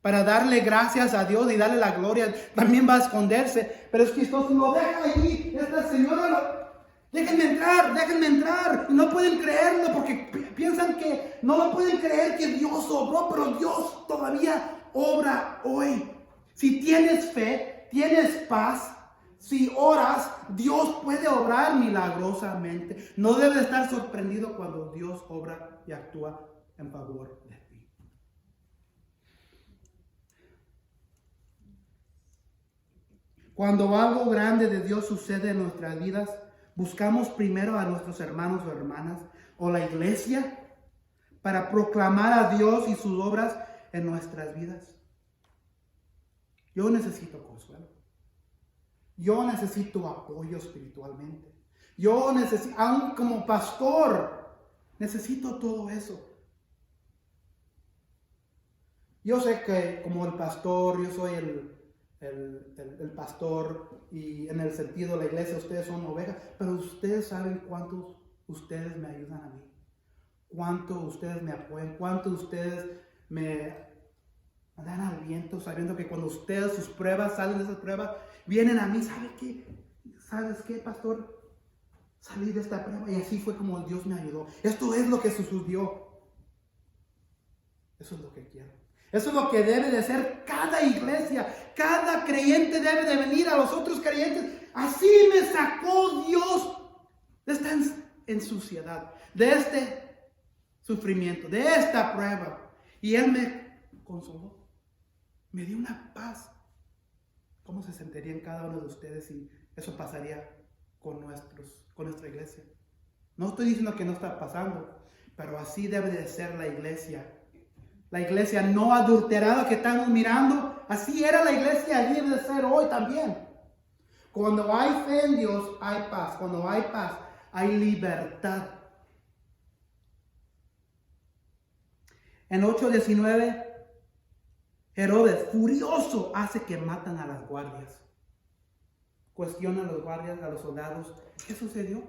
para darle gracias a Dios y darle la gloria. También va a esconderse. Pero es chistoso, lo deja allí. Esta señora, déjenme entrar. Y no pueden creerlo porque piensan que no lo pueden creer que Dios obró, pero Dios todavía obra hoy. Si tienes fe, tienes paz, si oras, Dios puede obrar milagrosamente. No debes estar sorprendido cuando Dios obra y actúa en favor de ti. Cuando algo grande de Dios sucede en nuestras vidas, buscamos primero a nuestros hermanos o hermanas o la iglesia para proclamar a Dios y sus obras en nuestras vidas. Yo necesito consuelo. Yo necesito apoyo espiritualmente. Yo necesito, aún como pastor, necesito todo eso. Yo sé que como el pastor, yo soy el pastor y en el sentido de la iglesia ustedes son ovejas, pero ustedes saben cuántos ustedes me ayudan a mí, cuánto ustedes me apoyan, cuánto ustedes me dan aliento sabiendo que cuando ustedes sus pruebas salen de esas pruebas, vienen a mí, ¿sabes qué, pastor? Salí de esta prueba y así fue como Dios me ayudó. Esto es lo que sucedió. Eso es lo que quiero. Eso es lo que debe de ser cada iglesia. Cada creyente debe de venir a los otros creyentes. Así me sacó Dios de esta ensuciedad, de este sufrimiento, de esta prueba. Y Él me consoló. Me dio una paz. ¿Cómo se sentirían cada uno de ustedes si eso pasaría con nuestra iglesia? No estoy diciendo que no está pasando, pero así debe de ser la iglesia. La iglesia no adulterada que estamos mirando, así era la iglesia, allí debe de ser hoy también. Cuando hay fe en Dios, hay paz. Cuando hay paz, hay libertad. En 8:19, Herodes, furioso, hace que matan a las guardias. Cuestiona a los guardias, a los soldados. ¿Qué sucedió?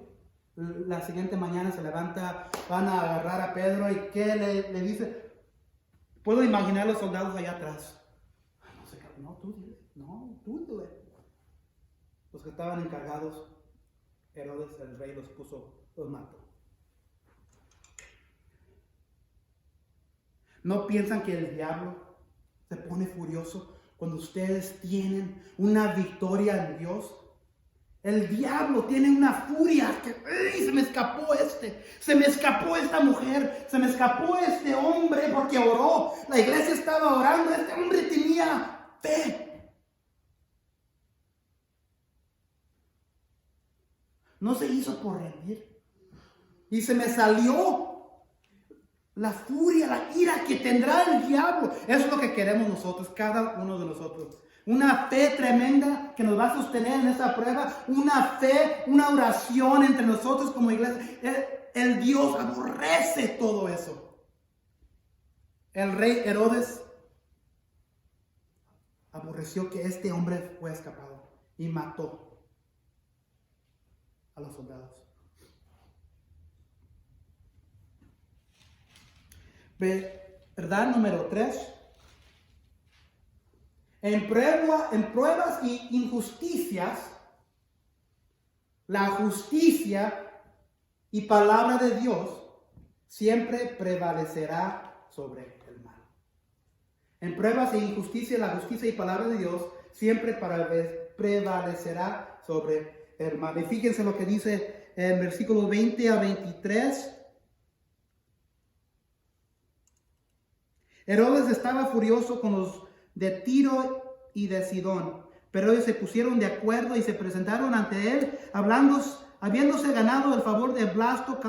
La siguiente mañana se levanta, van a agarrar a Pedro y ¿qué le dice? Puedo imaginar a los soldados allá atrás. No, tú dile. Los que estaban encargados, Herodes, el rey, los mató. ¿No piensan que el diablo se pone furioso cuando ustedes tienen una victoria en Dios? El diablo tiene una furia que se me escapó se me escapó esta mujer, se me escapó este hombre porque oró. La iglesia estaba orando, este hombre tenía fe. No se hizo por rendir. Y se me salió la furia, la ira que tendrá el diablo. Eso es lo que queremos nosotros, cada uno de nosotros. Una fe tremenda que nos va a sostener en esta prueba. Una fe, una oración entre nosotros como iglesia. El Dios aborrece todo eso. El rey Herodes aborreció que este hombre fue escapado y mató a los soldados. ¿Verdad? Número 3. En pruebas y injusticias, la justicia y palabra de Dios siempre prevalecerá sobre el mal. En pruebas e injusticias, la justicia y palabra de Dios siempre prevalecerá sobre el mal. Y fíjense lo que dice en versículos 20 a 23. Herodes estaba furioso con los de Tiro y de Sidón, pero ellos se pusieron de acuerdo y se presentaron ante él, habiéndose ganado el favor de Blasto,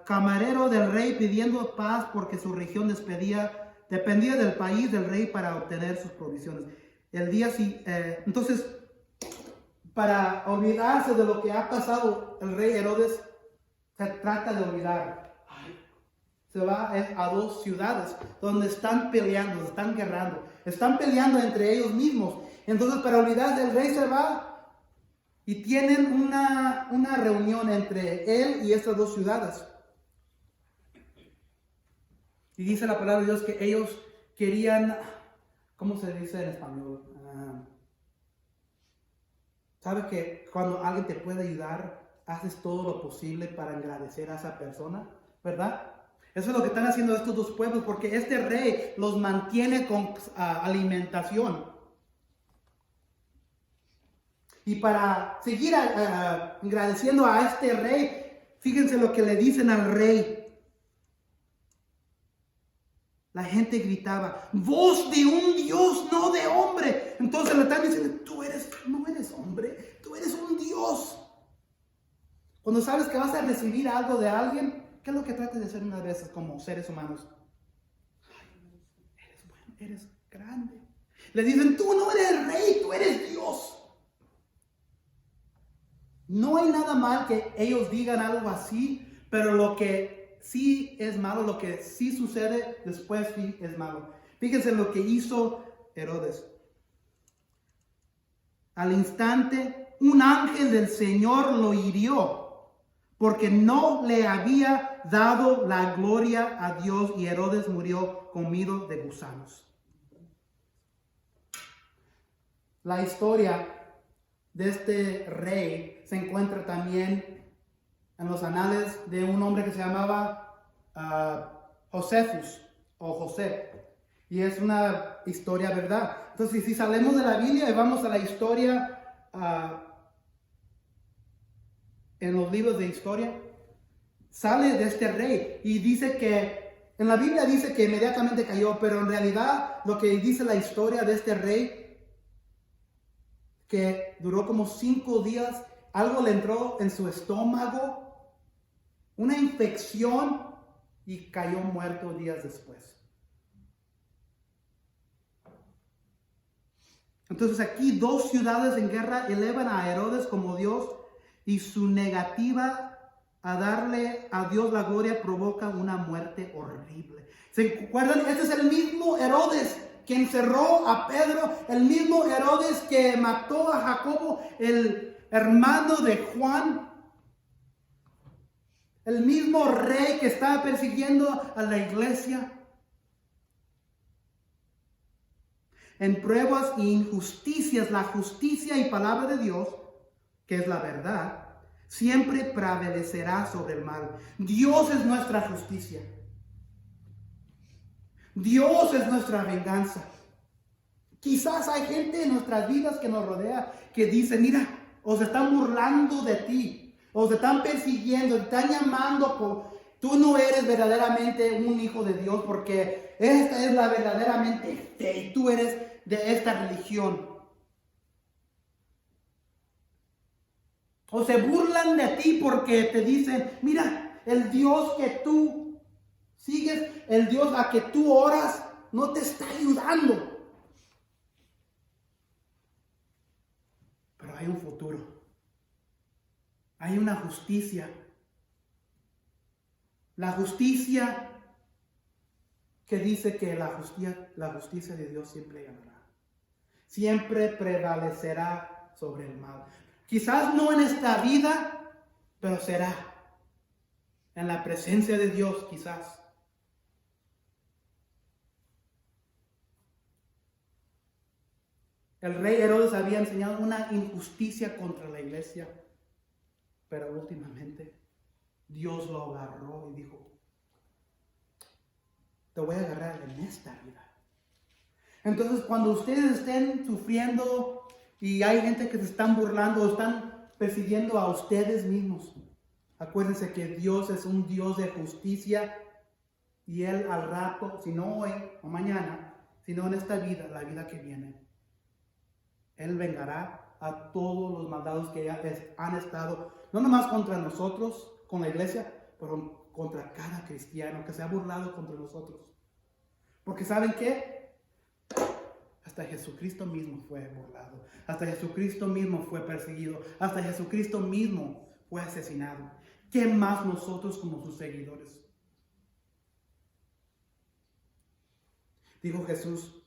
camarero del rey, pidiendo paz porque su región dependía del país del rey para obtener sus provisiones. Entonces, para olvidarse de lo que ha pasado, el rey Herodes se trata de olvidar. Se va a 2 ciudades donde están peleando, están guerrando, están peleando entre ellos mismos. Entonces, para olvidar del rey se va Y tienen una reunión entre él y estas dos ciudades. Y dice la palabra de Dios que ellos querían, ¿cómo se dice en español? ¿Sabes que cuando alguien te puede ayudar, haces todo lo posible para agradecer a esa persona? ¿Verdad? Eso es lo que están haciendo estos dos pueblos, porque este rey los mantiene con alimentación. Y para seguir agradeciendo a este rey, fíjense lo que le dicen al rey. La gente gritaba, voz de un Dios, no de hombre. Entonces le están diciendo, no eres hombre, tú eres un Dios. Cuando sabes que vas a recibir algo de alguien, ¿qué es lo que tratas de hacer unas veces como seres humanos? Ay, eres bueno, eres grande. Le dicen, tú no eres rey, tú eres Dios. No hay nada mal que ellos digan algo así, pero lo que sí es malo, lo que sí sucede después sí es malo. Fíjense lo que hizo Herodes. Al instante, un ángel del Señor lo hirió, porque no le había dado la gloria a Dios, y Herodes murió comido de gusanos. La historia de este rey se encuentra también en los anales de un hombre que se llamaba Josefus o José. Y es una historia, ¿verdad? Entonces, si salimos de la Biblia y vamos a la historia, en los libros de historia, sale de este rey y dice que, en la Biblia dice que inmediatamente cayó, pero en realidad lo que dice la historia de este rey, que duró como 5 días, algo le entró en su estómago, una infección, y cayó muerto días después. Entonces aquí 2 ciudades en guerra elevan a Herodes como Dios, y su negativa a darle a Dios la gloria provoca una muerte horrible. ¿Se acuerdan? Este es el mismo Herodes que encerró a Pedro, el mismo Herodes que mató a Jacobo, el hermano de Juan, el mismo rey que estaba persiguiendo a la iglesia. En pruebas e injusticias, la justicia y palabra de Dios, que es la verdad, siempre prevalecerá sobre el mal. Dios es nuestra justicia. Dios es nuestra venganza. Quizás hay gente en nuestras vidas que nos rodea que dice, mira, os están burlando de ti, os están persiguiendo, te están llamando, tú no eres verdaderamente un hijo de Dios, porque esta es la verdaderamente fe y tú eres de esta religión. O se burlan de ti porque te dicen, mira, el Dios que tú sigues, el Dios a que tú oras, no te está ayudando. Pero hay un futuro. Hay una justicia. La justicia que dice que la justicia de Dios siempre ganará. Siempre prevalecerá sobre el mal. Quizás no en esta vida, pero será. En la presencia de Dios, quizás. El rey Herodes había enseñado una injusticia contra la iglesia, pero últimamente Dios lo agarró y dijo, te voy a agarrar en esta vida. Entonces, cuando ustedes estén sufriendo y hay gente que se están burlando o están persiguiendo a ustedes mismos, acuérdense que Dios es un Dios de justicia, y Él al rato, si no hoy o mañana, sino en esta vida, la vida que viene, Él vengará a todos los maldados que han estado, no nomás contra nosotros, con la iglesia, pero contra cada cristiano que se ha burlado contra nosotros. Porque ¿saben qué? Hasta Jesucristo mismo fue burlado. Hasta Jesucristo mismo fue perseguido. Hasta Jesucristo mismo fue asesinado. ¿Qué más nosotros como sus seguidores? Dijo Jesús,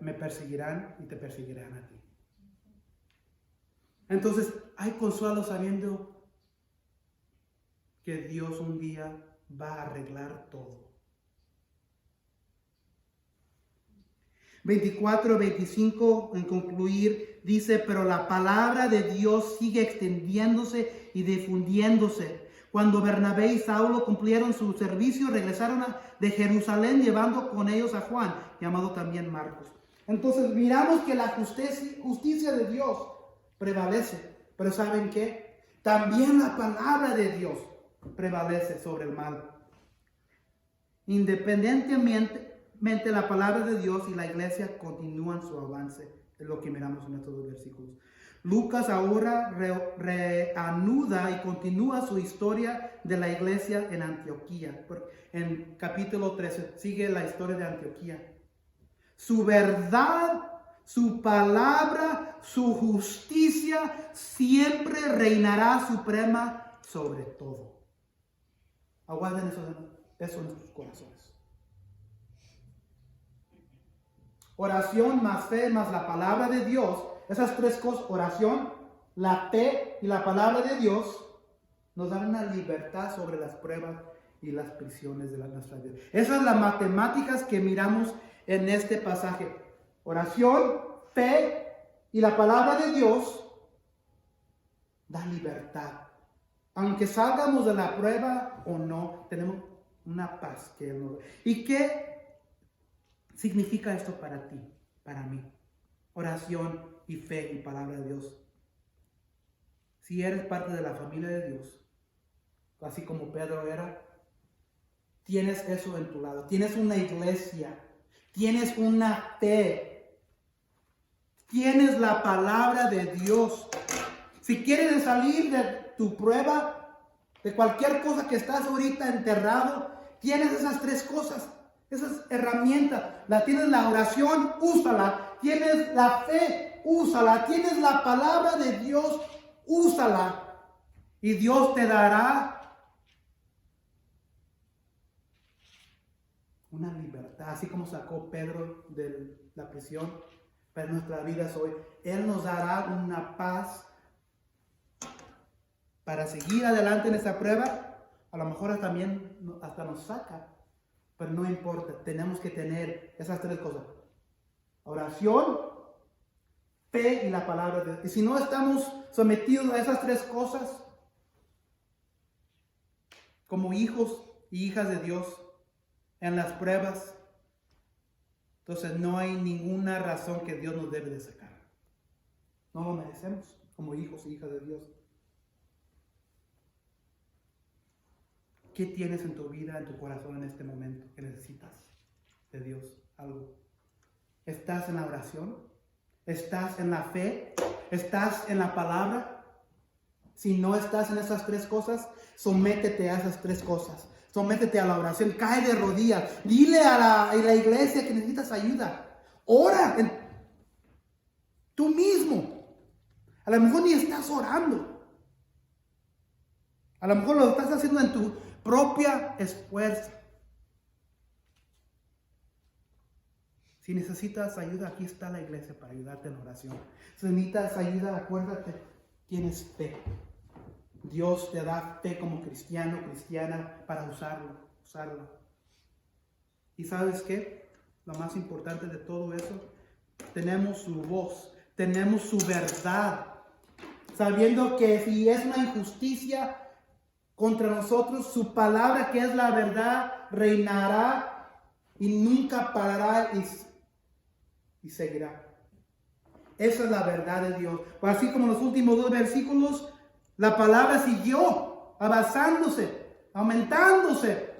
me perseguirán y te perseguirán a ti. Entonces hay consuelo sabiendo que Dios un día va a arreglar todo. 24, 25, en concluir, dice, pero la palabra de Dios sigue extendiéndose y difundiéndose. Cuando Bernabé y Saulo cumplieron su servicio, regresaron de Jerusalén llevando con ellos a Juan, llamado también Marcos. Entonces miramos que la justicia de Dios prevalece. Pero ¿saben qué? También la palabra de Dios prevalece sobre el mal. Independientemente, la palabra de Dios y la iglesia continúan su avance, es lo que miramos en estos dos versículos. Lucas ahora reanuda y continúa su historia de la iglesia en Antioquía. En capítulo 13 sigue la historia de Antioquía. Su verdad, su palabra, su justicia siempre reinará suprema sobre todo. Aguarden eso en sus corazones. Oración más fe más la palabra de Dios. Esas tres cosas, oración, la fe y la palabra de Dios, nos dan una libertad sobre las pruebas y las prisiones de nuestra vida. Esas son las matemáticas que miramos en este pasaje. Oración, fe y la palabra de Dios da libertad. Aunque salgamos de la prueba o no, tenemos una paz que Él nos da. ¿Y qué significa esto para ti, para mí? Oración y fe y palabra de Dios. Si eres parte de la familia de Dios, así como Pedro era, tienes eso en tu lado. Tienes una iglesia, tienes una fe, tienes la palabra de Dios. Si quieres salir de tu prueba, de cualquier cosa que estás ahorita enterrado, tienes esas tres cosas. Esas herramientas, tienes la oración, úsala. Tienes la fe, úsala. Tienes la palabra de Dios, úsala. Y Dios te dará una libertad. Así como sacó Pedro de la prisión para nuestras vidas hoy. Él nos dará una paz para seguir adelante en esta prueba. A lo mejor también hasta nos saca. Pero no importa, tenemos que tener esas tres cosas. Oración, fe y la palabra de Dios. Y si no estamos sometidos a esas tres cosas, como hijos y hijas de Dios, en las pruebas, entonces no hay ninguna razón que Dios nos debe de sacar. No lo merecemos como hijos y hijas de Dios. ¿Qué tienes en tu vida, en tu corazón en este momento que necesitas de Dios? Algo. ¿Estás en la oración? ¿Estás en la fe? ¿Estás en la palabra? Si no estás en esas tres cosas, sométete a esas tres cosas. Sométete a la oración, cae de rodillas. Dile a la iglesia que necesitas ayuda. Ora tú mismo. A lo mejor ni estás orando. A lo mejor lo estás haciendo en tu propia esfuerzo. Si necesitas ayuda, aquí está la iglesia para ayudarte en oración. Si necesitas ayuda, acuérdate, tienes fe. Dios te da fe como cristiano, cristiana, para usarla. ¿Y sabes qué? Lo más importante de todo eso, tenemos su voz, tenemos su verdad. Sabiendo que si es una injusticia contra nosotros, su palabra, que es la verdad, reinará y nunca parará y seguirá. Esa es la verdad de Dios. Pues así como en los últimos dos versículos, la palabra siguió avanzándose, aumentándose.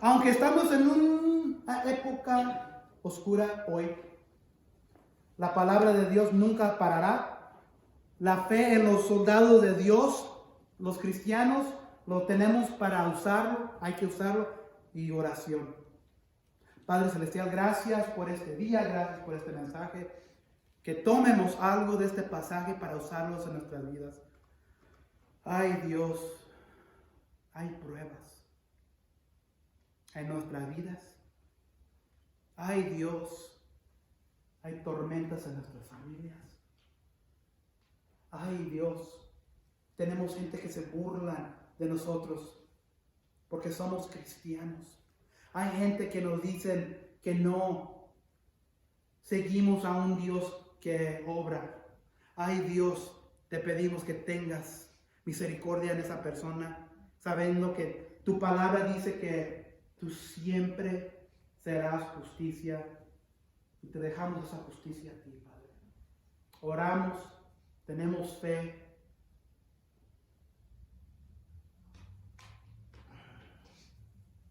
Aunque estamos en una época oscura hoy, la palabra de Dios nunca parará. La fe en los soldados de Dios, los cristianos, lo tenemos para usarlo, hay que usarlo, y oración. Padre Celestial, gracias por este día, gracias por este mensaje. Que tomemos algo de este pasaje para usarlos en nuestras vidas. Ay Dios, hay pruebas en nuestras vidas. Ay Dios, hay tormentas en nuestras familias. Ay, Dios, tenemos gente que se burla de nosotros porque somos cristianos. Hay gente que nos dice que no seguimos a un Dios que obra. Ay, Dios, te pedimos que tengas misericordia en esa persona, sabiendo que tu palabra dice que tú siempre serás justicia, y te dejamos esa justicia a ti, Padre. Oramos, tenemos fe.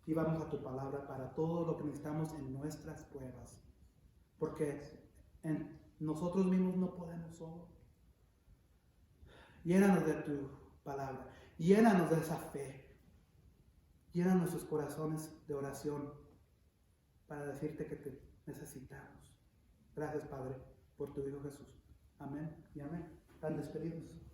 Y vamos a tu palabra para todo lo que necesitamos en nuestras pruebas. Porque en nosotros mismos no podemos solo. Llénanos de tu palabra. Llénanos de esa fe. Llena nuestros corazones de oración para decirte que te necesitamos. Gracias, Padre, por tu Hijo Jesús. Amén y amén. Están despedidos.